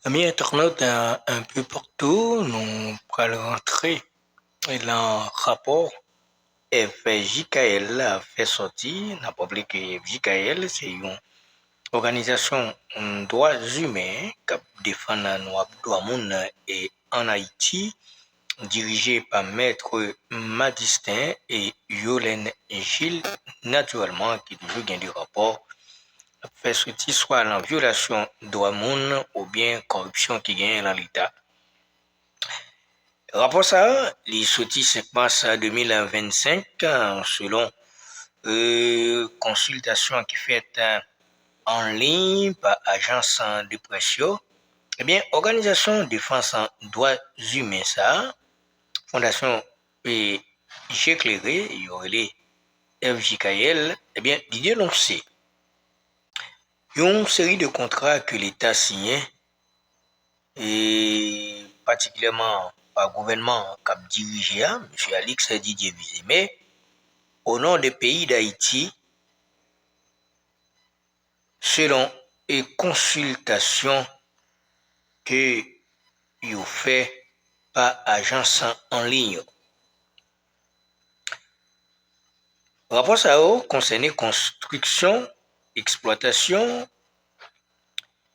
Amis internautes, un peu partout, nous allons rentrer dans le rapport FJKL a fait sortir, n'a pas oublié que FJKL, c'est une organisation de droits humains qui défend les droits humains et en Haïti, dirigée par Maître Madistin et Yolène Gilles, naturellement, qui toujours gagne du rapport fait sortir soit la violation de droits humains ou bien corruption qui gagne dans l'État. Rapport ça, il est sorti 5 mars 2025 selon consultation qui fait en ligne par agence de presse. Eh bien, organisation de défense en droits humains ça, fondation J'éclairé, il y aurait les FJKL, eh bien, il dénoncer une série de contrats que l'État signait et particulièrement par gouvernement cap dirigé, M. Alix Didier Bizemé, au nom des pays d'Haïti, selon les consultations que vous fait par agence en ligne. Rapport ça concerne construction, exploitation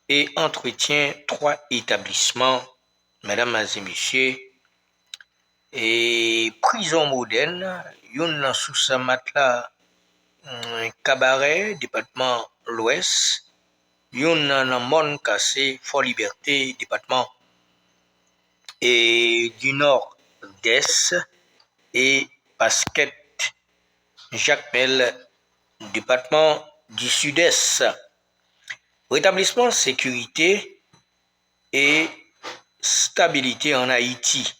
et entretien 3 établissements, mesdames et messieurs, et prison moderne, yon sous sa matelas cabaret, département l'Ouest, yon nan Mon Cassé, Fort Liberté, département et du Nord-Est, et Basket Jacques Mel, département du Sud-Est. Rétablissement sécurité et stabilité en Haïti.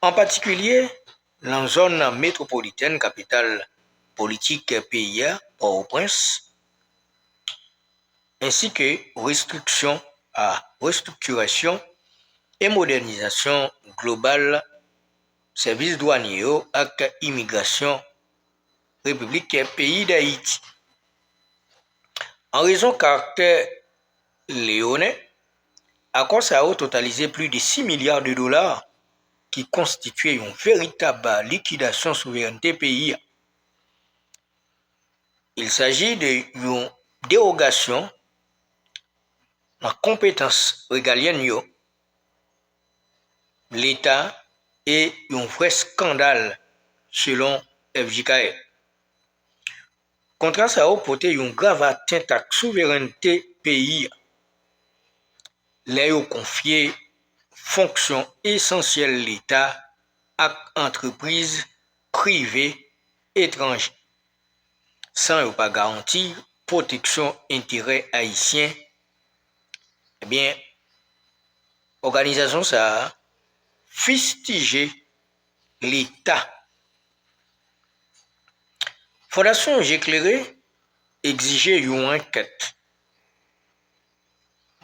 En particulier, dans la zone métropolitaine, capitale politique pays, Port-au-Prince, ainsi que restructuration et modernisation globale, services douaniers et immigration, République pays d'Haïti. En raison caractère léonais, accord ça a totalisé plus de 6 milliards de dollars qui constituait une véritable liquidation souveraineté pays. Il s'agit d'une dérogation dans la compétence régalienne l'État et un vrai scandale selon FJKL. Contrat ça a porté une grave atteinte à la souveraineté pays. Les confié fonction essentielle l'État à entreprises privées étrangères sans pas garantir protection intérêts haïtiens. Eh bien, organisation ça a fustigé l'État. Fondation J'éclairé exigeait une enquête.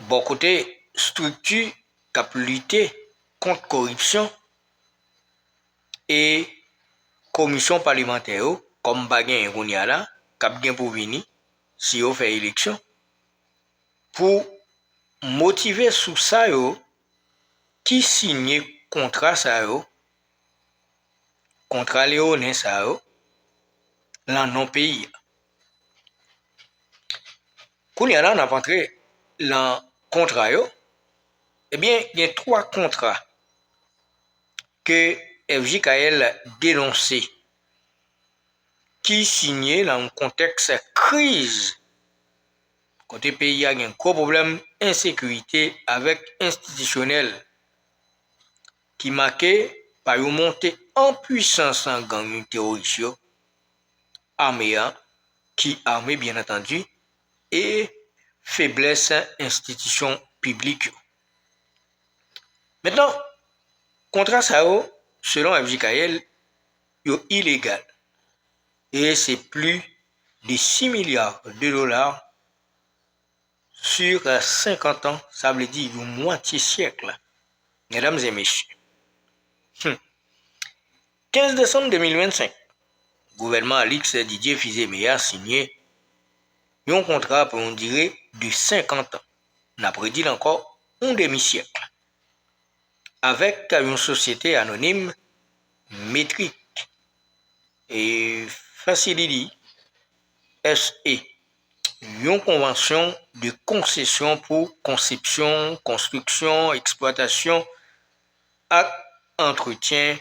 Bon côté structure qui lutter contre corruption et commission parlementaire comme Baguen Rounia qui bien pour venir si on fait élection pour motiver sous ça qui signe contrat ça contrat léonin ça dans non pays. Quand on a rentré dans contrat eh bien il y a 3 contrats que FJKL dénonçait qui signaient dans un contexte crise. Côté pays a un gros problème insécurité avec institutionnel qui marqué par une montée en puissance en gang terroriste armée qui armée bien entendu et faiblesse institutions publiques. Maintenant, contrat ça selon FJKL est illégal et c'est plus de 6 milliards de dollars sur 50 ans, ça veut dire une moitié siècle, mesdames et messieurs. 15 décembre 2025, gouvernement Alix Didier Bizemé a signé un contrat pour une durée de 50 ans. N'a prédit encore un demi-siècle. Avec une société anonyme métrique et Facility SE, une convention de concession pour conception, construction, exploitation et entretien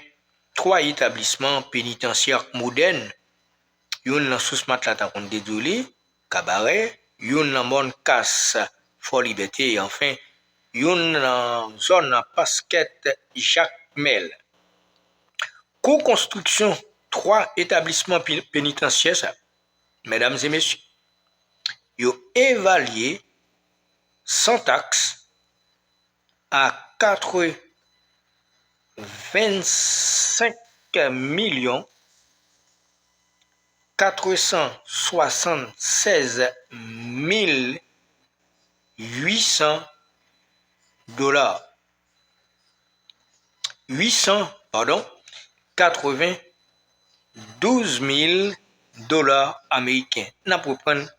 3 établissements pénitentiaires modernes. Yon nan sous mat la ta kon dédolé, cabaret, yon nan mon casse Fort Liberté et enfin yon nan zone basket Jacques Mel. Co-construction 3 établissements pénitentiaires, mesdames et messieurs, yon évalué sans taxe à 25 millions 476 800 dollars. 92 000 dollars américains. N'a pour prendre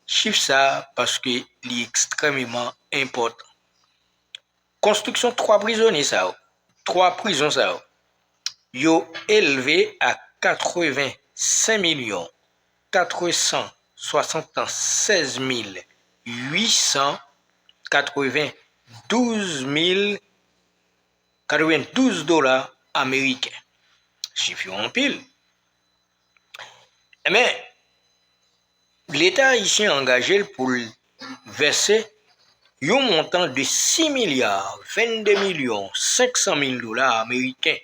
chiffre ça parce que c'est extrêmement important. Construction 3 prisonniers ça. 3 prisons ça. Yo élevé à 85 millions 476 892 dollars américains. Chiffre en pile. Mais l'État haïtien engagé pour verser un montant de 6 milliards 22 millions 500 000 dollars américains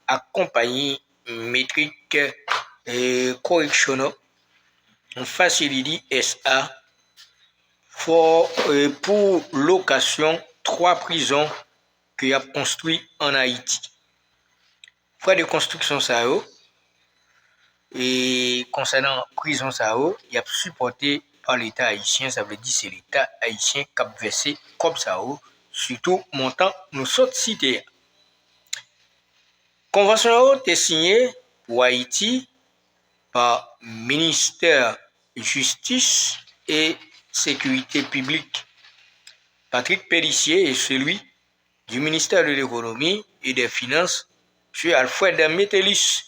à compagnie métrique correctionnelle Facility SA pour location 3 prisons qu'il a construit en Haïti. Frais de construction ça et concernant prison ça il a supporté par l'État haïtien, ça veut dire c'est l'État haïtien qui a versé comme ça surtout montant nous sommes cités. Convention est signée pour Haïti par ministère Justice et Sécurité publique. Patrick Pellissier et celui du ministère de l'Économie et des Finances, M. Alfred Mételis,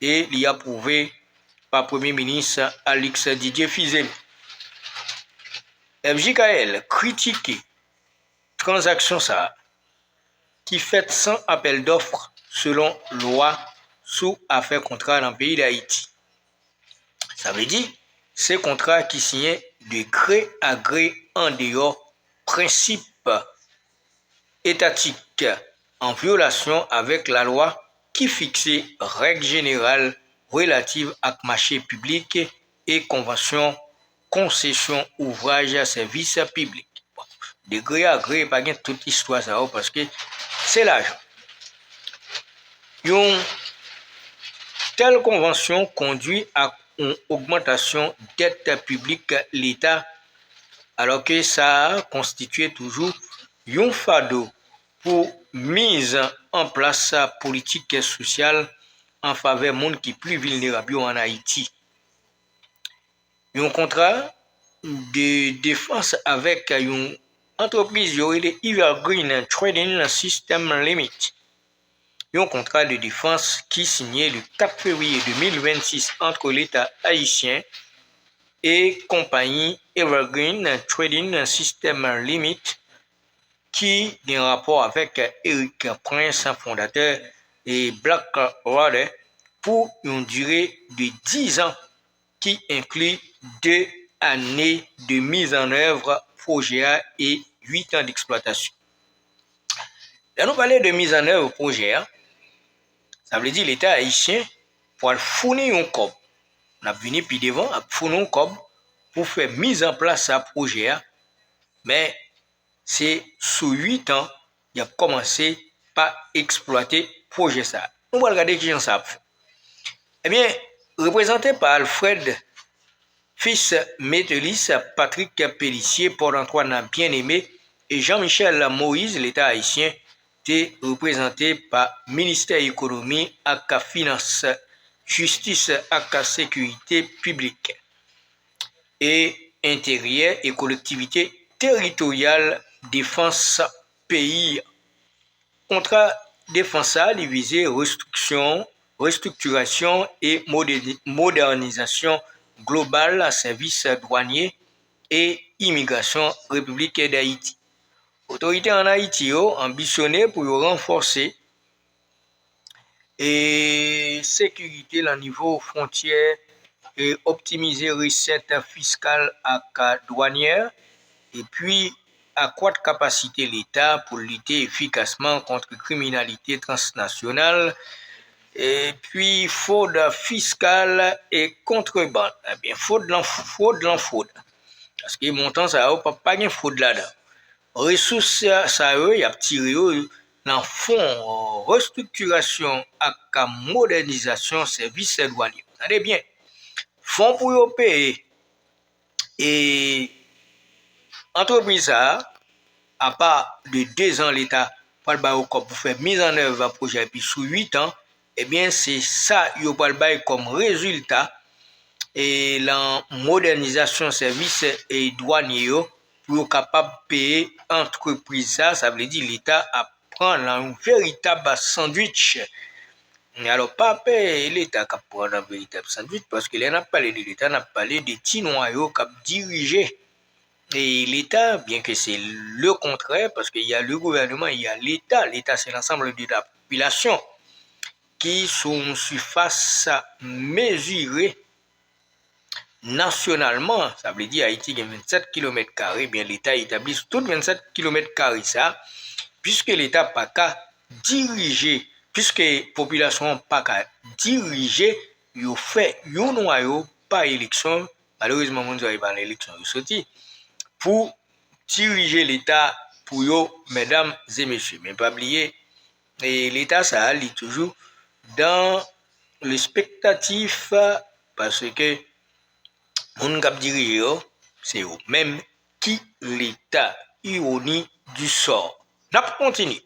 et il y a approuvé par Premier ministre Alex Didier Fizel. FJKL critiqué transaction ça qui fait sans appel d'offres selon loi sous affaires contrat dans le pays d'Haïti. Ça veut dire ces contrats qui signent de gré à gré en dehors principe étatique en violation avec la loi qui fixait règles générales relatives à marché public et convention concession ouvrage à service public. Bon, de gré à gré, pas bien toute histoire ça parce que c'est l'argent. Une telle convention conduit à une augmentation dette publique l'État alors que ça constituait toujours un fardeau pour mise en place politique sociale en faveur du monde qui est plus vulnérable en Haïti. Un contrat de défense avec une entreprise Evergreen Trading System Limit. Un contrat de défense qui signé le 4 février 2026 entre l'État haïtien et compagnie Evergreen Trading System Limit qui a un rapport avec Eric Prince, fondateur et Blackwater pour une durée de 10 ans qui inclut 2 années de mise en œuvre projet et 8 ans d'exploitation. Là, nous parlons de mise en œuvre projet. Ça veut dire l'État haïtien pour fournir un cob. On a venu puis devant, à fournir un cob pour faire mise en place ce projet. Mais c'est sous 8 ans, il a commencé par exploiter le projet. Ça. On va regarder qui ça fait. Eh bien, représenté par Alfred Fils Mételis, Patrick Pellissier, Paul-Antoine Bien-Aimé et Jean-Michel Moïse, l'État haïtien, était représenté par ministère économie, ACA Finance, Justice, ACA Sécurité publique. et intérieur et collectivité territoriale défense pays. Contrat défense divisé restructuration et modernisation globale à service douanier et immigration République d'Haïti. Autorité en Haïti ont ambitionné pour renforcer et sécurité au niveau frontière et optimiser recettes fiscales et douanières et puis accroître capacité de l'État pour lutter efficacement contre la criminalité transnationale et puis fraude fiscale et contrebande. Eh bien, fraude. Parce que montant ça n'a pas de fraude là-dedans. Ressources ça y a tiré dans fond restructuration et modernisation services douaniers. Regardez bien. Fonds pour payer et entreprise à part de 2 ans l'État pour faire mise en œuvre un projet puis sous 8 ans, eh bien c'est ça yo comme résultat et la modernisation services et douaniers pour capable payer entreprise ça veut dire l'État prendre un véritable sandwich. Alors pas payer l'État qui prend un véritable sandwich parce que là n'a pas parlé de l'État, n'a parlé de petits noyaux qui dirigent. Et l'État, bien que c'est le contraire, parce qu'il y a le gouvernement, il y a l'État. L'État, c'est l'ensemble de la population qui sont surface mesurée nationalement. Ça veut dire Haïti a 27 km, bien l'État établit sur tout 27 km ça, puisque l'État n'a pas qu'à diriger, puisque la population n'a pas qu'à diriger, il fait un noyau par élection. Malheureusement, on n'arrive pas à l'élection, il sorti. Pour diriger l'État pour vous, mesdames et messieurs. Mais pas oublier, l'État, ça allait toujours dans l'expectatif parce que mon cap dirige, c'est eux-mêmes qui l'État, ironie du sort. N'a pas continué.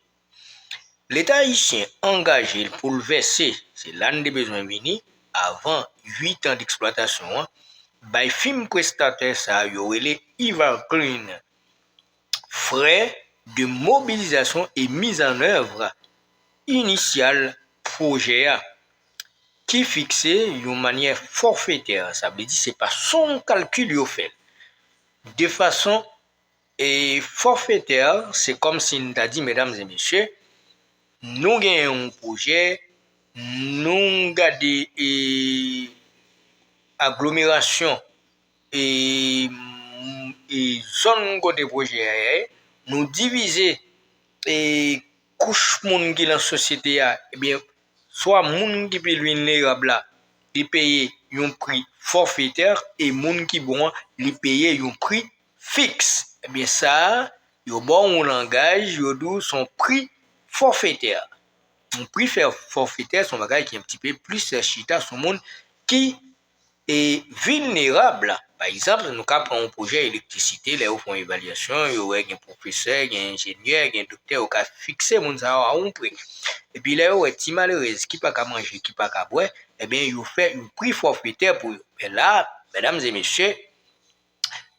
L'État haïtien engagé pour le verser, c'est l'année des besoins mini, avant 8 ans d'exploitation, by film prestataire ça y aurait les Evergreen frais de mobilisation et mise en œuvre initiale projet qui fixé d'une manière forfaitaire. Ça veut dire c'est pas son calcul yo fait. De façon forfaitaire, c'est comme si nous t'a dit mesdames et messieurs, nous gagnons un projet, nous gardons agglomération et zone côté projet nous diviser et couche moun qui dans société eh bien soit moun qui plus vulnérable là il payer un prix forfaitaire et moun qui bon il payer un prix fixe. Eh bien ça yo bon langage yo dou son prix forfaitaire. Un prix forfaitaire son bagage qui est un petit peu plus chita son monde qui est vulnérable. Par exemple, nous avons un projet d'électricité, là où font une évaluation, il y a un professeur, un ingénieur, un docteur qui a fixé à un prix. Et puis là, il y a un malheureux qui n'a pas manger, qui n'a pas boire, eh bien, il fait un prix forfaitaire pour eux. Et là, mesdames et messieurs,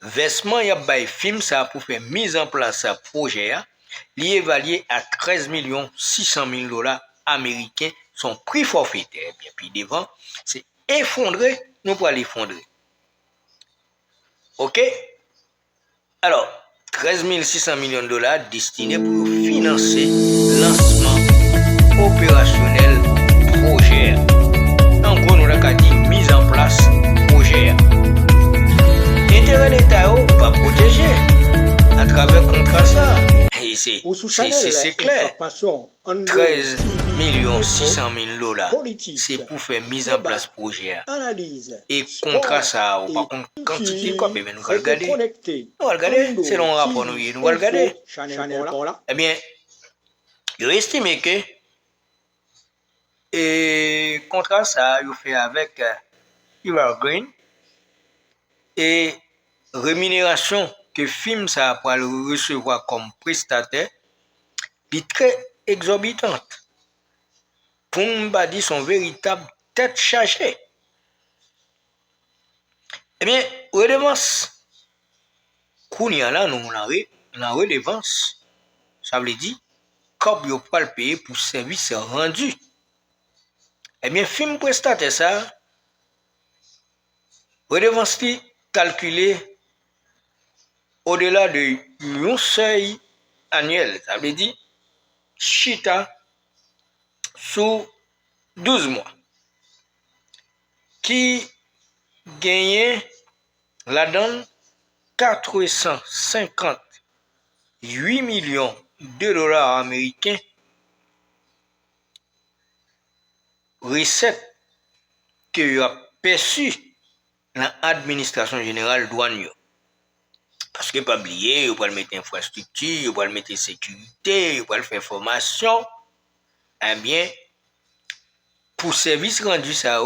versement, il y a un film ça pour faire mise en place ce projet, il est évalué à 13 600 000 dollars américains, son prix forfaitaire. Et puis devant, c'est effondré, nous pour l'effondrer. OK? Alors, 13 600 millions de dollars destinés pour financer le lancement opérationnel projet. En gros, nous avons dit mise en place projet. L'intérêt de l'État n'est pas protégé à travers le contrat ça. Et c'est clair. 13 600 000 dollars, c'est pour faire mise en place projet. Et contrat ça, ou par contre, quantité quoi, mais nous allons regarder. Nous allons regarder, c'est le rapport, nous allons regarder. Eh bien, il estime que le contrat ça, il fait avec Evergreen et rémunération que film ça pour le recevoir comme prestataire est très exorbitante. Pour nous dire son véritable tête chargée. Eh bien, redevance, kounya là, nous la redevance, ça veut dire, comme vous pouvez le payer pour service rendu. Eh bien, film prestataire ça, redevance calculée au-delà de un seuil annuel, ça veut dire, chita sous 12 mois, qui gagne la donne 458 millions de dollars américains recettes que vous a perçues dans l'administration générale douane. Parce que pas oublier, vous pouvez mettre infrastructure, vous pouvez mettre sécurité, vous pouvez faire formation. Eh bien, pour service rendu ça,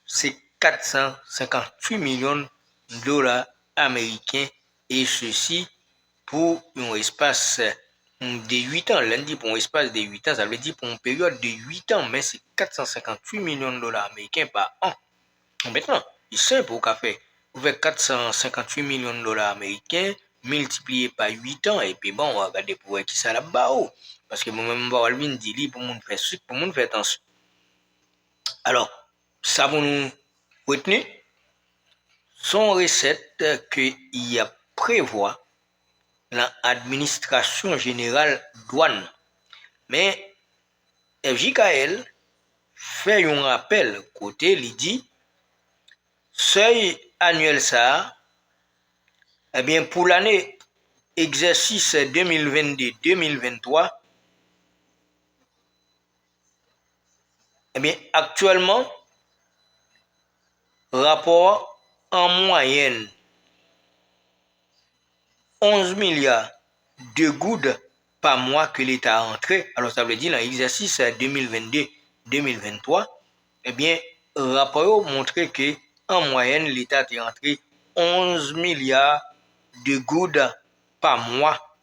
c'est 458 millions de dollars américains et ceci pour un espace de 8 ans. Lundi pour un espace de 8 ans, ça veut dire pour une période de 8 ans, mais c'est 458 millions de dollars américains par an. Maintenant, il est simple pour faire. Vous faites 458 millions de dollars américains multiplié par 8 ans et puis bon, on va regarder pour qui ça là-bas. Parce que moi-même, je vais dire pour mon faire sucre, pour mon faire attention. Alors, ça pour nous retenir, sont recettes qu'il a prévoit l'administration générale douane. Mais FJKL fait un rappel côté, il dit, seuil annuel ça, eh bien pour l'année exercice 2022-2023, eh bien actuellement, rapport en moyenne 11 milliards de gouttes par mois que l'État a entré. Alors ça veut dire dans l'exercice 2022-2023, eh bien, rapport montré que en moyenne, l'État est entré 11 milliards de gouttes par mois,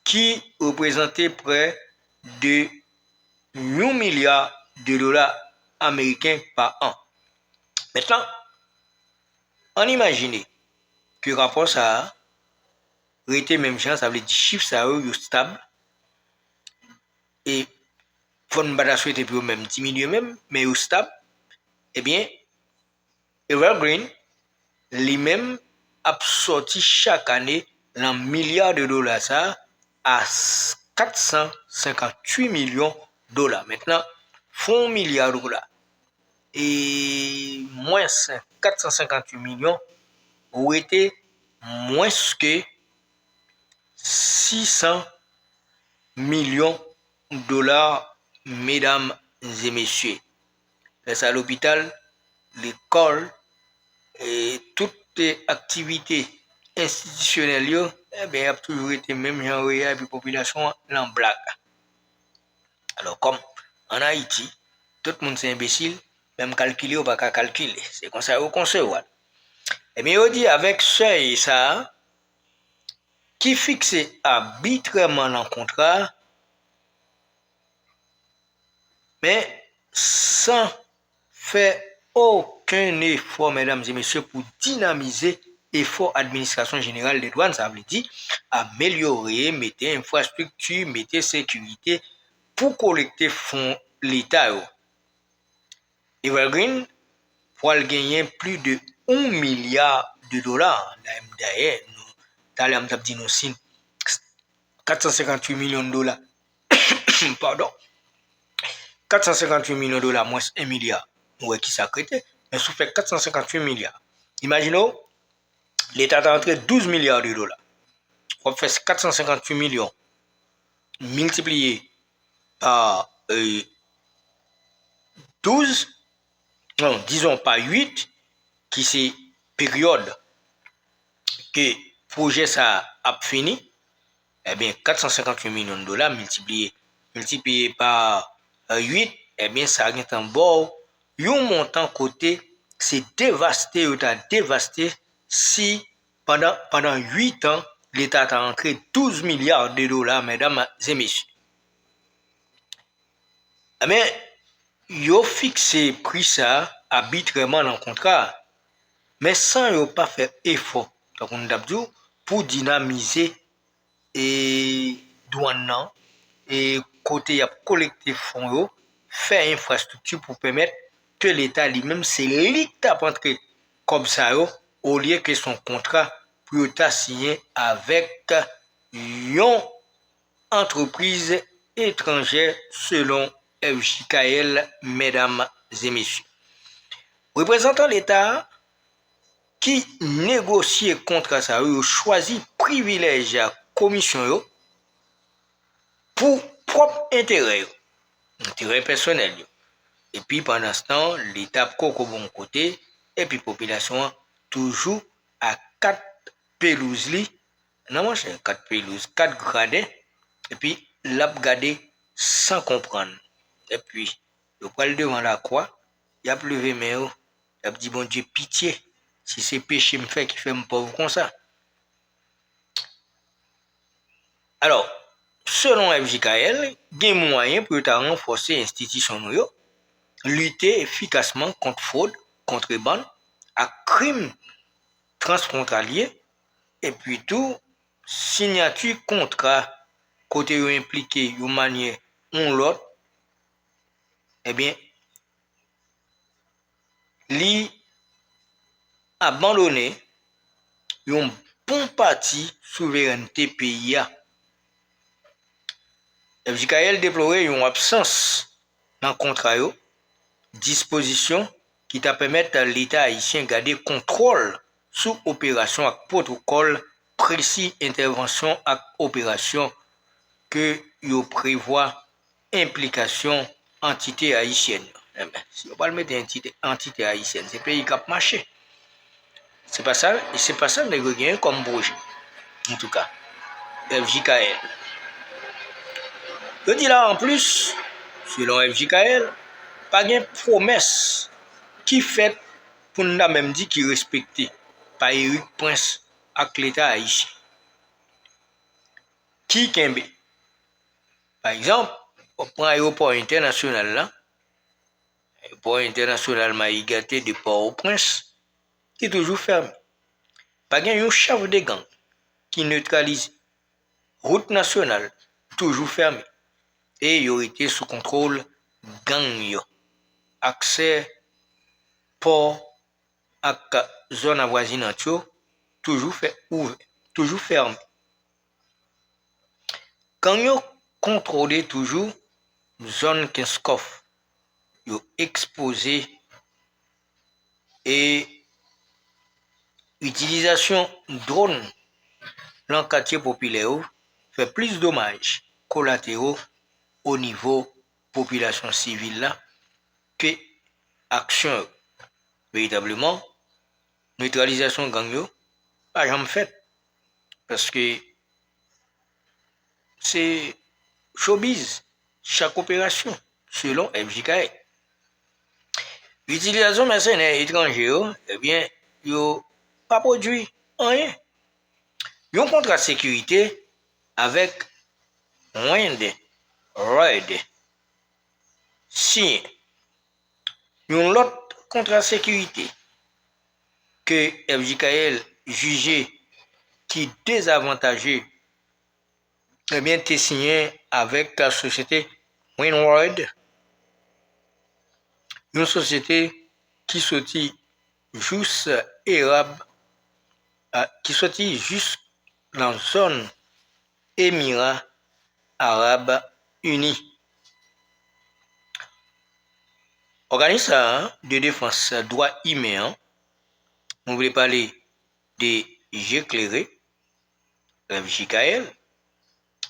qui représentait près de 1 milliard de dollars américains par an. Maintenant, on imagine que le rapport ça a été même chance, ça veut dire chiffre ça a stable et faut ne pas souhaiter pour même diminuer même, mais au stable, eh bien, Evergreen lui-même a sorti chaque année un milliard de dollars ça à 458 millions de dollars. Maintenant, font 1 milliard de dollars et moins 458 millions ont été moins que 600 millions de dollars, mesdames et messieurs. C'est à l'hôpital, l'école et toutes les activités institutionnelles, eh bien, a toujours été même genre et la population en blague. Alors, comme en Haïti, tout le monde c'est imbécile, même calculer ou pas calculer. C'est comme ça qu'on se voit. Eh bien, on dit avec seuil ça, qui fixe arbitrairement dans le contrat, mais sans faire aucun effort, mesdames et messieurs, pour dynamiser l'effort administration générale des douanes, ça veut dire améliorer, mettre infrastructure, mettre sécurité pour collecter fonds l'État. Evergreen pour gagner plus de 1 milliard de dollars. D'ailleurs, nous avons dit nous 458 millions de dollars. Pardon. 458 millions de dollars moins 1 milliard. Ouais, qui s'accrète. Mais ça fait 458 milliards. Imaginons, l'État a entré 12 milliards de dollars. On fait 458 millions multiplié par 12, non, disons par 8, qui c'est période que le projet ça a fini, eh bien 458 millions de dollars multiplié par 8, eh bien ça a un bon, un montant côté, c'est dévasté, si pendant 8 ans, l'État a entré 12 milliards de dollars, mesdames et messieurs. Eh bien, ils ont fixé prix ça arbitrairement dans le contrat, mais sans ne pas faire effort, donc on a dit, pour dynamiser et douane et côté y a collecté fonds, faire infrastructure pour permettre que l'État lui-même, c'est l'État entrer comme ça, au lieu que son contrat peut être signé avec une entreprise étrangère selon FJKL, mesdames et messieurs. Représentant l'État qui négocie contrat ça, choisit privilège à commission pour propre intérêt personnel. Et puis pendant ce temps, l'État coco bon côté, et puis population toujours à 4 pelouses non mon cher, 4 pelouses, 4 gradins, et puis l'a gardé sans comprendre. Et puis, le poil devant la croix, il a levé mais il a dit bon Dieu pitié, si c'est péché me fait qui fait me pauvre comme ça. Alors, selon FJKL, il y a moyen pour renforcer l'institution lutter efficacement contre fraude, contrebande, à crimes transfrontaliers, et puis tout, signature contrat, côté impliqué, de manière ou l'autre, eh bien, li abandonner une bonne partie souveraineté pays. FJKL déplorait une absence dans le contrat, disposition qui t'a permettre à l'État haïtien de garder contrôle sous opération avec protocole précis intervention avec opération que yo prévoit implication entité haïtienne. Si on parle de entité haïtienne, c'est pays qui a marché. C'est pas ça que nous avons comme projet. En tout cas, FJKL. Je dis là en plus, selon FJKL, pas de promesse qui fait pour nous même dit qui respecté par Eric Prince avec l'État haïtien. Qui kembe? Par exemple, on prend l'aéroport international là, l'aéroport international Maïgaté de Port-au-Prince, qui est toujours fermé. Pas un chef de gang qui neutralise route nationale, toujours fermée. Et il aurait été sous contrôle gang. Accès port à zone avoisinante, toujours ouvert, toujours fermé. Quand vous contrôlez toujours zone Kinskoff, vous exposé et utilisation drone dans le quartier populaire fait plus de dommages collatéraux au niveau population civile là que action véritablement neutralisation gang pas jamais fait parce que c'est showbiz chaque opération selon FJKL. L'utilisation mercenaires étrangers, eh bien, yo pas produit rien. Yon contrat de sécurité avec Wind Ride. Si yon l'autre contrat de sécurité que FJKL jugeait qui désavantagé, eh bien, t'es signé avec la société Windward, une société qui sortit juste arabe, qui sortit juste dans la zone Émirats Arabes Unis. Organisme de défense droit humain, on voulait parler de J'éclairé, FJKL,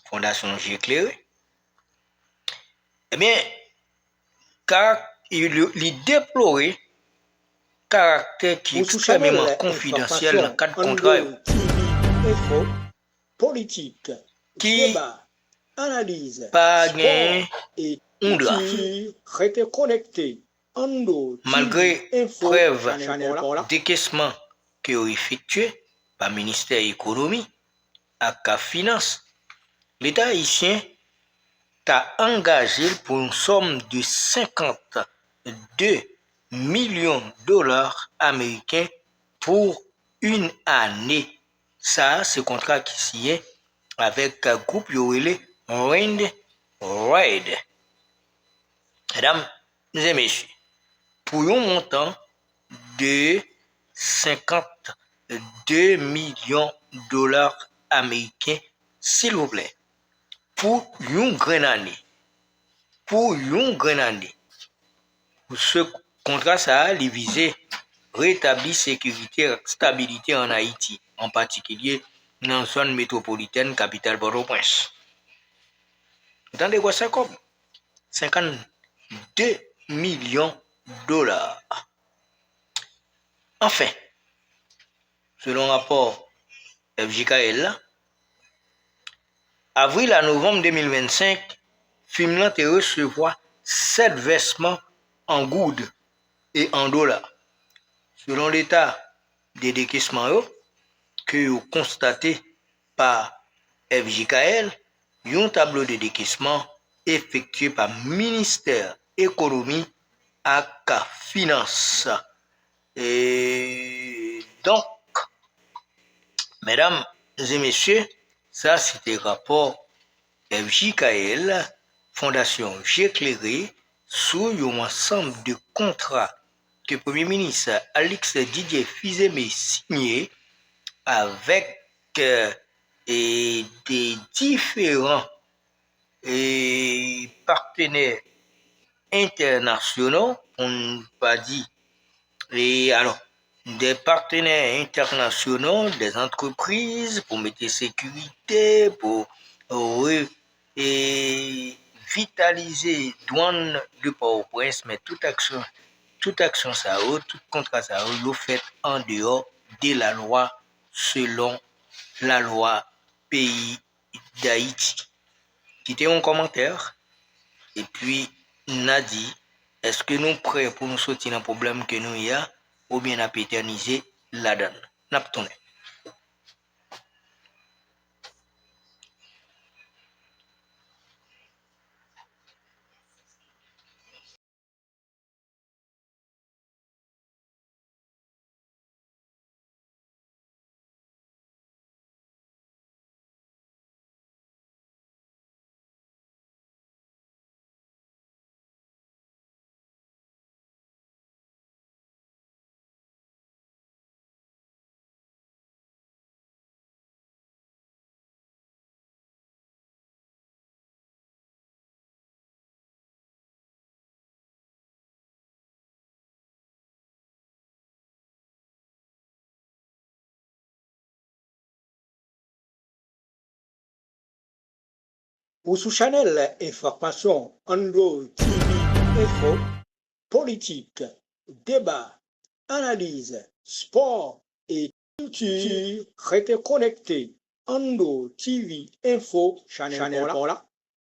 Fondation J'éclairé. Eh bien, car il déplorait caractère qui est extrêmement confidentiel dans le cadre contrat. Info, politique, qui débat, analyse, pas sport gain et ondra. Restez connectés. Malgré preuve décaissement qui est effectué par le ministère de l'économie et de la finance, l'État haïtien a engagé pour une somme de 52 millions de dollars américains pour une année. Ça, c'est le contrat qui signé avec le groupe Yorele Wind Ride. Mesdames et messieurs, pour un montant de 52 millions de dollars américains, s'il vous plaît, pour une grande année. Pour une grande année. Ce contrat, ça a visé rétablir sécurité et stabilité en Haïti, en particulier dans la zone métropolitaine capitale Port-au-Prince. Vous entendez quoi ça comme 52 millions de dollars. Enfin, selon le rapport FJKL, avril à novembre 2025, Finland te recevoir 7 versements en goudes et en dollars. Selon l'état des décaissements que vous constatez par FJKL, un tableau de décaissement effectué par ministère économie et finance. Et donc, mesdames et messieurs, ça c'était rapport FJKL, Fondation J'éclairé, sur un ensemble de contrats que le Premier ministre Alex Didier Fils-Aimé signé avec des différents partenaires internationaux, on ne pas dit, et alors, des partenaires internationaux, des entreprises pour mettre sécurité, pour vitaliser douane de Port-au-Prince, mais toute action ça, tout contrat ça, vous fait en dehors de la loi, selon la loi pays d'Haïti. Quittez un commentaire et puis Nadi, est-ce que nous prêts pour nous sortir d'un problème que nous y a ou bien à péterniser la donne? N'aptonne. Ou sous Chanel Information, Ando TV Info, politique, débat, analyse, sport et culture. Restez connectés. Ando TV Info, Chanel pour là.